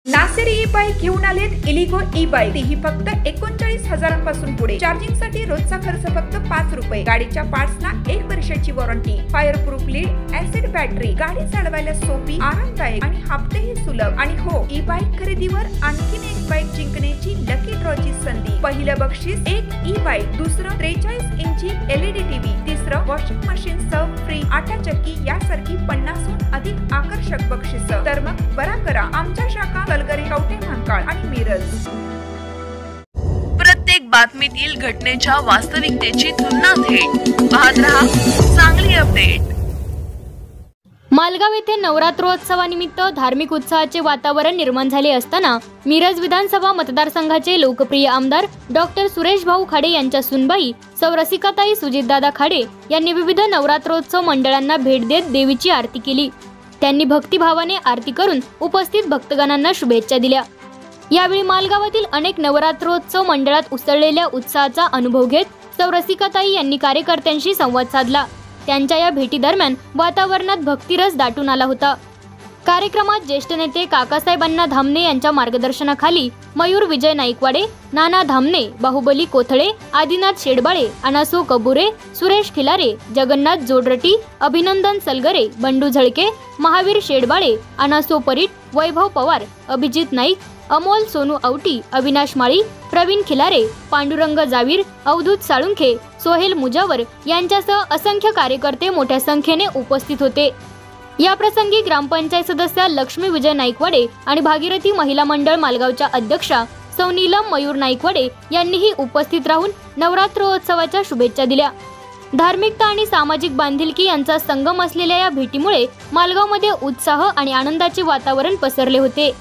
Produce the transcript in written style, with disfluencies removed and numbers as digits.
Nasser e bike घेऊन आलेत इलिगो e bike. ही फक्त 39,000 पासून पुढे। चार्जिंग साठी रोजचा खर्च फक्त 5 रुपये। गाडीच्या पार्ट्सना 1 वर्षाची warranty, fire proof lead, acid battery, गाडी चालवायला सोपी, आरामदायक आणि हप्तेही सुलभ। आणि हो, ई बाईक खरेदीवर आणखीन एक बाईक जिंकण्याची लकी ड्रॉची संधी। पहिलं बक्षीस एक ई बाईक, दुसरं 43 इंची LED टीव्ही, तिसरं वॉशिंग मशीन सह फ्री, आटा चक्की यासारखी 50हून अधिक आकर्षक बक्षीस। तर मग बरा करा आमच्या शाखा कलगरी, कवठे महांकाळ आणि मिरज। प्रत्येक बातमीतील घटनेच्या वास्तविकतेची तुलना थेट पाहत रहा चांगली अपडेट। मालगाव येथे नवरात्रोत्सवानिमित्त धार्मिक उत्साहाचे वातावरण निर्माण झाले असताना मिरज विधानसभा मतदारसंघाचे लोकप्रिय आमदार डॉक्टर सुरेश भाऊ खाडे यांच्या सुनबाई सौ रसिकाताई सुजितदादा खाडे यांनी विविध नवरात्रोत्सव मंडळांना भेट देत देवीची आरती केली। त्यांनी भक्तिभावाने आरती करून उपस्थित भक्तगणांना शुभेच्छा दिल्या। यावेळी मालगावातील अनेक नवरात्रोत्सव मंडळात उसळलेल्या उत्साहाचा अनुभव घेत सौ रसिकाताई यांनी कार्यकर्त्यांशी संवाद साधला। त्यांच्या या भेटीदरम्यान वातावरणात भक्तिरस दाटून आला होता। कार्यक्रमात ज्येष्ठ नेते काकासाहेबांना धामणे यांच्या मार्गदर्शनाखाली मयूर विजय नाईकवाडे, नाना धामणे, बाहुबली कोथळे, आदिनाथ शेडबाळे, अनासो कबुरे, सुरेश खिलारे, जगन्नाथ जोडरटी, अभिनंदन सलगरे, बंडू झळके, महावीर शेडबाळे, अनासो परीट, वैभव पवार, अभिजित नाईक, अमोल सोनू औटी, अविनाश माळी, प्रवीण खिलारे, पांडुरंग जावीर, अवधूत साळुंखे, सोहेल मुजावर यांच्यासह असंख्य कार्यकर्ते मोठ्या संख्येने उपस्थित होते। या प्रसंगी ग्रामपंचायत सदस्य लक्ष्मी विजय नाईकवाडे आणि भागीरथी महिला मंडळ मालगावच्या अध्यक्षा सौ नीलम मयूर नाईकवाडे यांनीही उपस्थित राहून नवरात्रोत्सवाच्या शुभेच्छा दिल्या। धार्मिकता आणि सामाजिक बांधिलकी यांचा संगम असलेल्या या भेटीमुळे मालगावमध्ये उत्साह आणि आनंदाचे वातावरण पसरले होते।